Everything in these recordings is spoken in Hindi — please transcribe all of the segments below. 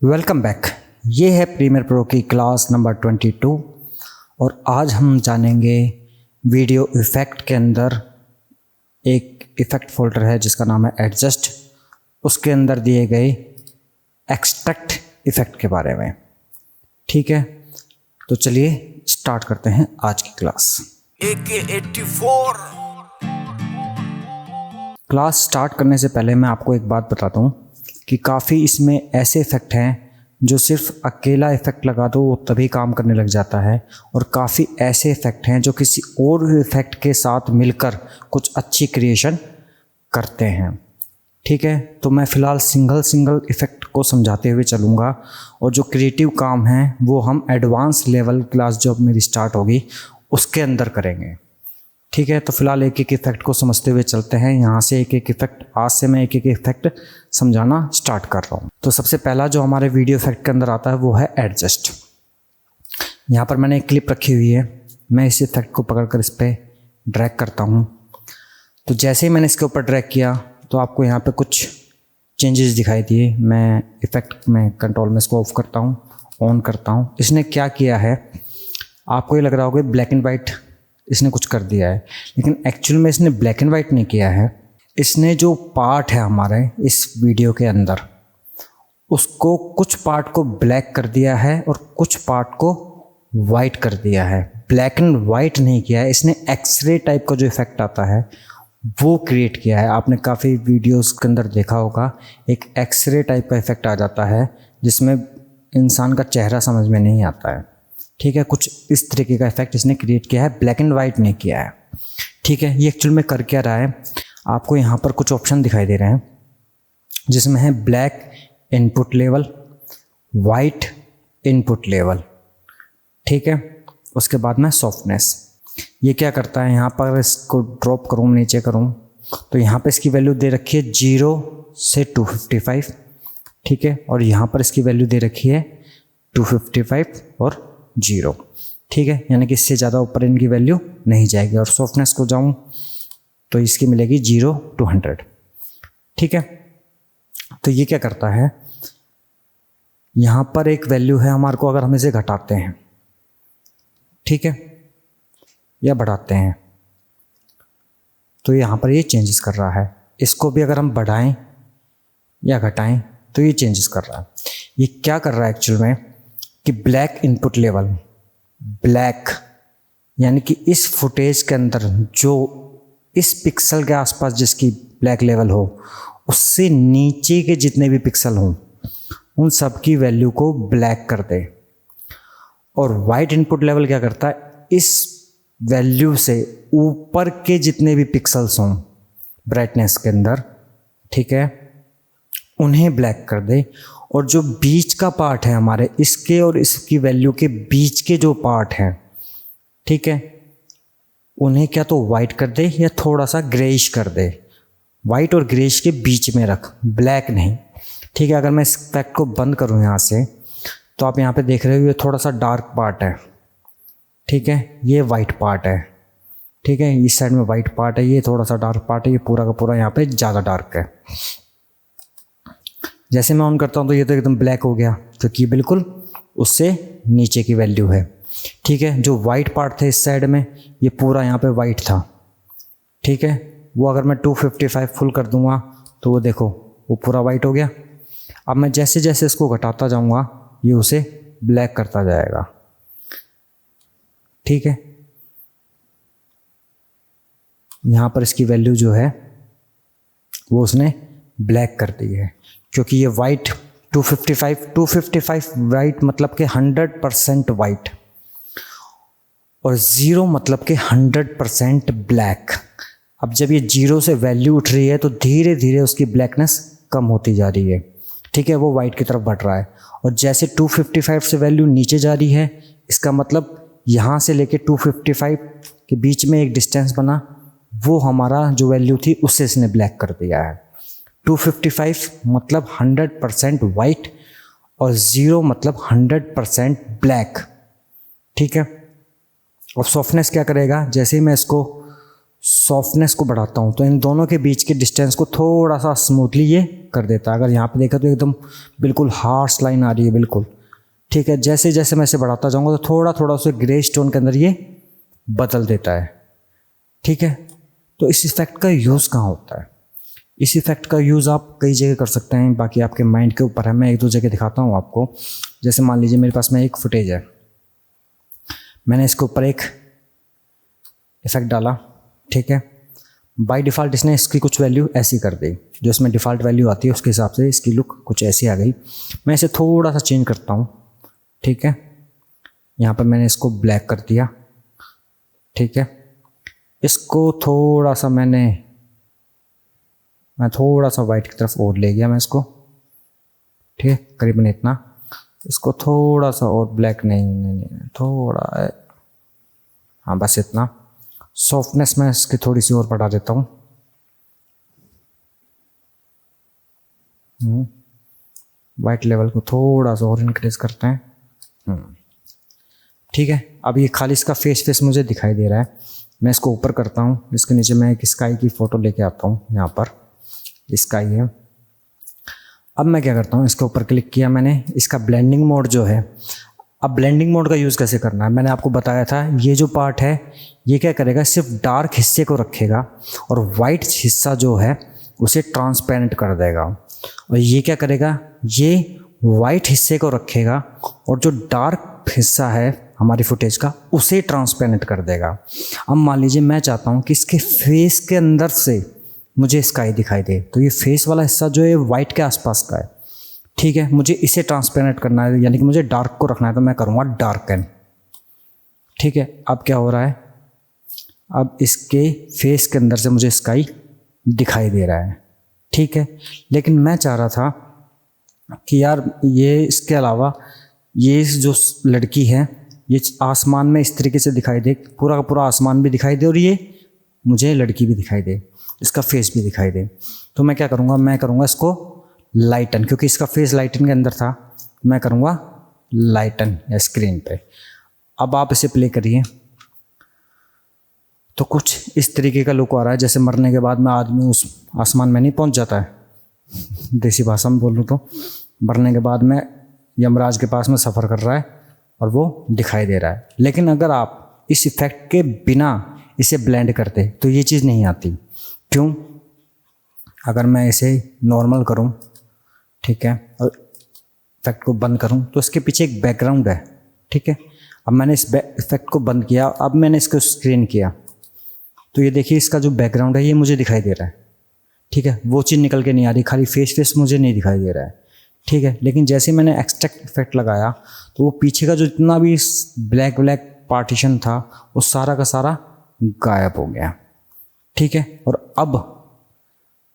Welcome back. ये है प्रीमियर प्रो की क्लास नंबर 22 और आज हम जानेंगे वीडियो इफ़ेक्ट के अंदर एक इफ़ेक्ट फोल्डर है जिसका नाम है एडजस्ट, उसके अंदर दिए गए एक्सट्रैक्ट इफ़ेक्ट के बारे में। ठीक है, तो चलिए स्टार्ट करते हैं आज की क्लास। AK84 क्लास स्टार्ट करने से पहले मैं आपको एक बात बताता हूँ कि काफ़ी इसमें ऐसे इफ़ेक्ट हैं जो सिर्फ अकेला इफ़ेक्ट लगा दो वो तभी काम करने लग जाता है, और काफ़ी ऐसे इफ़ेक्ट हैं जो किसी और इफ़ेक्ट के साथ मिलकर कुछ अच्छी क्रिएशन करते हैं। ठीक है, तो मैं फ़िलहाल सिंगल इफ़ेक्ट को समझाते हुए चलूँगा और जो क्रिएटिव काम है वो हम एडवांस लेवल क्लास जब मेरी स्टार्ट होगी उसके अंदर करेंगे। ठीक है, तो फिलहाल एक एक इफ़ेक्ट को समझते हुए चलते हैं। यहाँ से एक एक इफ़ेक्ट, आज से मैं एक एक इफ़ेक्ट समझाना स्टार्ट कर रहा हूँ। तो सबसे पहला जो हमारे वीडियो इफ़ेक्ट के अंदर आता है वो है एडजस्ट। यहाँ पर मैंने एक क्लिप रखी हुई है, मैं इस इफ़ेक्ट को पकड़कर इस पर ड्रैग करता हूँ। तो जैसे ही मैंने इसके ऊपर ड्रैग किया तो आपको यहाँ पर कुछ चेंजेस दिखाई दिए। मैं इफ़ेक्ट में कंट्रोल में इसको ऑफ करता हूँ, ऑन करता हूँ। इसने क्या किया है, आपको ये लग रहा होगा ब्लैक एंड वाइट इसने कुछ कर दिया है, लेकिन एक्चुअल में इसने ब्लैक एंड वाइट नहीं किया है। इसने जो पार्ट है हमारे इस वीडियो के अंदर, उसको कुछ पार्ट को ब्लैक कर दिया है और कुछ पार्ट को वाइट कर दिया है। ब्लैक एंड वाइट नहीं किया है इसने, एक्सरे टाइप का जो इफ़ेक्ट आता है वो क्रिएट किया है। आपने काफ़ी वीडियोस के अंदर देखा होगा, एक एक्सरे टाइप का इफ़ेक्ट आ जाता है जिसमें इंसान का चेहरा समझ में नहीं आता है। ठीक है, कुछ इस तरीके का इफ़ेक्ट इसने क्रिएट किया है, ब्लैक एंड वाइट नहीं किया है। ठीक है, ये एक्चुअल में कर क्या रहा है, आपको यहाँ पर कुछ ऑप्शन दिखाई दे रहे हैं जिसमें है black input level, white input level. ठीक है, उसके बाद में सॉफ्टनेस। ये क्या करता है, यहाँ पर इसको ड्रॉप करूँ नीचे करूँ तो यहाँ पर इसकी वैल्यू दे रखी है 0 से 255। ठीक है, और यहाँ पर इसकी वैल्यू दे रखी है 255 और 0। ठीक है, यानी कि इससे ज़्यादा ऊपर इनकी वैल्यू नहीं जाएगी। और सॉफ्टनेस को जाऊँ तो इसकी मिलेगी 0 to 100। ठीक है, तो ये क्या करता है, यहाँ पर एक वैल्यू है हमारे को, अगर हम इसे घटाते हैं, ठीक है, या बढ़ाते हैं तो यहाँ पर ये चेंजेस कर रहा है। इसको भी अगर हम बढ़ाएं या घटाएं तो ये चेंजेस कर रहा है। ये क्या कर रहा है एक्चुअल में कि ब्लैक इनपुट लेवल, ब्लैक यानी कि इस फुटेज के अंदर जो इस पिक्सल के आसपास जिसकी ब्लैक लेवल हो, उससे नीचे के जितने भी पिक्सल हों उन सब की वैल्यू को ब्लैक कर दे। और वाइट इनपुट लेवल क्या करता है, इस वैल्यू से ऊपर के जितने भी पिक्सल्स हों ब्राइटनेस के अंदर, ठीक है, उन्हें ब्लैक कर दे। और जो बीच का पार्ट है हमारे, इसके और इसकी वैल्यू के बीच के जो पार्ट हैं, ठीक है, उन्हें क्या तो वाइट कर दे या थोड़ा सा ग्रेइश कर दे। वाइट और ग्रेइश के बीच में रख, ब्लैक नहीं। ठीक है, अगर मैं इस इफेक्ट को बंद करूं यहाँ से तो आप यहाँ पे देख रहे हो ये थोड़ा सा डार्क पार्ट है। ठीक है, ये वाइट पार्ट है। ठीक है, इस साइड में वाइट पार्ट है, ये थोड़ा सा डार्क पार्ट है, ये पूरा का पूरा यहाँ पे ज़्यादा डार्क है। जैसे मैं ऑन करता हूँ तो ये तो एकदम ब्लैक हो गया क्योंकि बिल्कुल उससे नीचे की वैल्यू है। ठीक है, जो वाइट पार्ट थे इस साइड में, ये पूरा यहाँ पे वाइट था। ठीक है, वो अगर मैं 255 फुल कर दूंगा तो वो देखो वो पूरा वाइट हो गया। अब मैं जैसे जैसे इसको घटाता जाऊंगा ये उसे ब्लैक करता जाएगा। ठीक है, यहाँ पर इसकी वैल्यू जो है वो उसने ब्लैक कर दी है क्योंकि ये वाइट 255 वाइट मतलब कि 100% वाइट और 0 मतलब कि 100% ब्लैक। अब जब ये 0 से वैल्यू उठ रही है तो धीरे धीरे उसकी ब्लैकनेस कम होती जा रही है। ठीक है, वो वाइट की तरफ बढ़ रहा है। और जैसे 255 से वैल्यू नीचे जा रही है, इसका मतलब यहाँ से लेके 255 के बीच में एक डिस्टेंस बना, वो हमारा जो वैल्यू थी उससे इसने ब्लैक कर दिया है। 255 मतलब 100% वाइट और 0 मतलब 100% ब्लैक। ठीक है, और सॉफ्टनेस क्या करेगा, जैसे ही मैं इसको सॉफ्टनेस को बढ़ाता हूँ तो इन दोनों के बीच के डिस्टेंस को थोड़ा सा स्मूथली ये कर देता है। अगर यहाँ पे देखा तो एकदम बिल्कुल हार्श लाइन आ रही है बिल्कुल, ठीक है। जैसे जैसे मैं इसे बढ़ाता जाऊँगा तो थोड़ा थोड़ा उसे ग्रे स्टोन के अंदर ये बदल देता है, ठीक है। तो इस इफेक्ट का यूज़ कहाँ होता है? इस इफेक्ट का यूज़ आप कई जगह कर सकते हैं, बाकी आपके माइंड के ऊपर है। मैं एक दो जगह दिखाता हूँ आपको। जैसे मान लीजिए मेरे पास में एक फुटेज है, मैंने इसके ऊपर एक इफेक्ट डाला, ठीक है। बाय डिफ़ॉल्ट इसने इसकी कुछ वैल्यू ऐसी कर दी, जो इसमें डिफ़ॉल्ट वैल्यू आती है उसके हिसाब से इसकी लुक कुछ ऐसी आ गई। मैं इसे थोड़ा सा चेंज करता हूँ, ठीक है। यहाँ पर मैंने इसको ब्लैक कर दिया, ठीक है। इसको थोड़ा सा मैं थोड़ा सा वाइट की तरफ और ले गया मैं इसको, ठीक है, करीबन इतना। इसको थोड़ा सा और ब्लैक नहीं थोड़ा, हाँ बस इतना। सॉफ्टनेस मैं इसकी थोड़ी सी और बढ़ा देता हूँ, वाइट लेवल को थोड़ा सा और इंक्रीज करते हैं, ठीक है। अब ये खाली इसका फेस मुझे दिखाई दे रहा है। मैं इसको ऊपर करता हूँ, इसके नीचे मैं एक स्काई की फ़ोटो लेके आता हूँ, यहाँ पर स्काई है। अब मैं क्या करता हूँ, इसके ऊपर क्लिक किया मैंने, इसका ब्लेंडिंग मोड जो है। अब ब्लेंडिंग मोड का यूज़ कैसे करना है, मैंने आपको बताया था। ये जो पार्ट है ये क्या करेगा, सिर्फ डार्क हिस्से को रखेगा और वाइट हिस्सा जो है उसे ट्रांसपेरेंट कर देगा। और ये क्या करेगा, ये वाइट हिस्से को रखेगा और जो डार्क हिस्सा है हमारी फुटेज का उसे ट्रांसपेरेंट कर देगा। अब मान लीजिए मैं चाहता हूँ कि इसके फेस के अंदर से मुझे स्काई दिखाई दे, तो ये फेस वाला हिस्सा जो है वाइट के आसपास का है, ठीक है। मुझे इसे ट्रांसपेरेंट करना है, यानी कि मुझे डार्क को रखना है, तो मैं करूँगा डार्कन, ठीक है। अब क्या हो रहा है, अब इसके फेस के अंदर से मुझे स्काई दिखाई दे रहा है, ठीक है। लेकिन मैं चाह रहा था कि यार ये इसके अलावा ये जो लड़की है ये आसमान में इस तरीके से दिखाई दे, पूरा का पूरा आसमान भी दिखाई दे और ये मुझे लड़की भी दिखाई दे, इसका फेस भी दिखाई दे। तो मैं क्या करूँगा, मैं करूँगा इसको लाइटन, क्योंकि इसका फेस लाइटन के अंदर था, मैं करूँगा लाइटन या स्क्रीन पे। अब आप इसे प्ले करिए तो कुछ इस तरीके का लुक आ रहा है, जैसे मरने के बाद में आदमी उस आसमान में नहीं पहुंच जाता है, देसी भाषा में बोलूँ तो मरने के बाद में यमराज के पास में सफ़र कर रहा है और वो दिखाई दे रहा है। लेकिन अगर आप इस इफ़ेक्ट के बिना इसे ब्लेंड करते तो ये चीज़ नहीं आती। क्यों? अगर मैं इसे नॉर्मल करूं, ठीक है, और इफेक्ट को बंद करूं तो इसके पीछे एक बैकग्राउंड है, ठीक है। अब मैंने इस इफेक्ट को बंद किया, अब मैंने इसको स्क्रीन किया तो ये देखिए इसका जो बैकग्राउंड है ये मुझे दिखाई दे रहा है, ठीक है। वो चीज़ निकल के नहीं आ रही, खाली फेस मुझे नहीं दिखाई दे रहा है, ठीक है। लेकिन जैसे मैंने एक्सट्रैक्ट इफेक्ट लगाया तो वो पीछे का जो जितना भी ब्लैक पार्टीशन था वो सारा का सारा गायब हो गया, ठीक है। और अब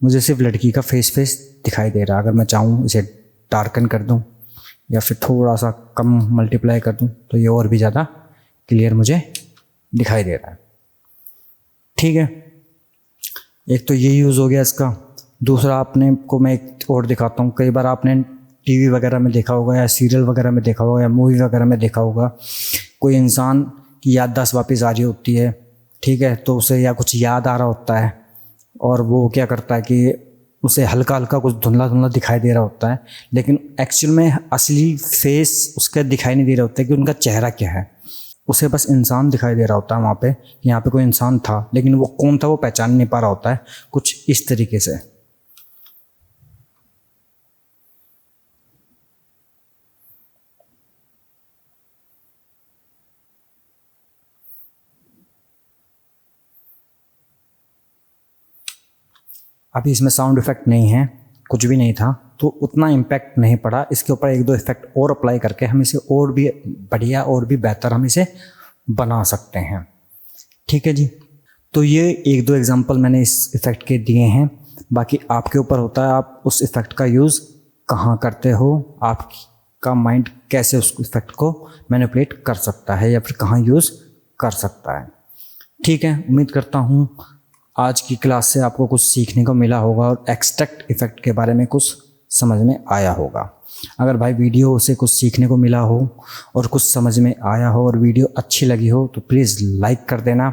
मुझे सिर्फ लड़की का फेस दिखाई दे रहा है। अगर मैं चाहूँ इसे डार्कन कर दूँ या फिर थोड़ा सा कम मल्टीप्लाई कर दूँ तो ये और भी ज़्यादा क्लियर मुझे दिखाई दे रहा है, ठीक है। एक तो ये यूज़ हो गया इसका। दूसरा आपने को मैं एक और दिखाता हूँ। कई बार आपने टीवी वगैरह में देखा होगा या सीरियल वगैरह में देखा होगा या मूवी वगैरह में देखा होगा, कोई इंसान की याददाश्त वापस आ रही होती है, ठीक है, तो उसे या कुछ याद आ रहा होता है और वो क्या करता है कि उसे हल्का हल्का कुछ धुंधला धुंधला दिखाई दे रहा होता है, लेकिन एक्चुअल में असली फेस उसका दिखाई नहीं दे रहा होता है कि उनका चेहरा क्या है। उसे बस इंसान दिखाई दे रहा होता है वहाँ पे, यहाँ पे कोई इंसान था, लेकिन वो कौन था वो पहचान नहीं पा रहा होता है, कुछ इस तरीके से। अभी इसमें साउंड इफेक्ट नहीं है, कुछ भी नहीं था, तो उतना इम्पैक्ट नहीं पड़ा। इसके ऊपर एक दो इफेक्ट और अप्लाई करके हम इसे और भी बढ़िया और भी बेहतर हम इसे बना सकते हैं, ठीक है जी। तो ये एक दो एग्जांपल मैंने इस इफ़ेक्ट के दिए हैं, बाकी आपके ऊपर होता है आप उस इफ़ेक्ट का यूज़ कहाँ करते हो, आपका माइंड कैसे उस इफ़ेक्ट को मैनिपुलेट कर सकता है या फिर कहाँ यूज़ कर सकता है, ठीक है। उम्मीद करता हूँ आज की क्लास से आपको कुछ सीखने को मिला होगा और एक्सट्रैक्ट इफ़ेक्ट के बारे में कुछ समझ में आया होगा। अगर भाई वीडियो से कुछ सीखने को मिला हो और कुछ समझ में आया हो और वीडियो अच्छी लगी हो तो प्लीज़ लाइक कर देना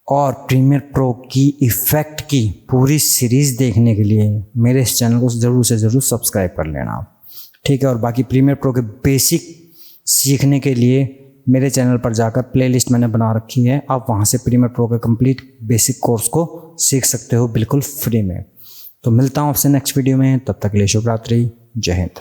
और प्रीमियर प्रो की इफ़ेक्ट की पूरी सीरीज़ देखने के लिए मेरे इस चैनल को ज़रूर से ज़रूर सब्सक्राइब कर लेना, ठीक है। और बाकी प्रीमियर प्रो के बेसिक सीखने के लिए मेरे चैनल पर जाकर प्लेलिस्ट मैंने बना रखी है, आप वहाँ से प्रीमियर प्रो के कंप्लीट बेसिक कोर्स को सीख सकते हो बिल्कुल फ्री में। तो मिलता हूँ आपसे नेक्स्ट वीडियो में, तब तक के लिए शुभ रात्रि, जय हिंद।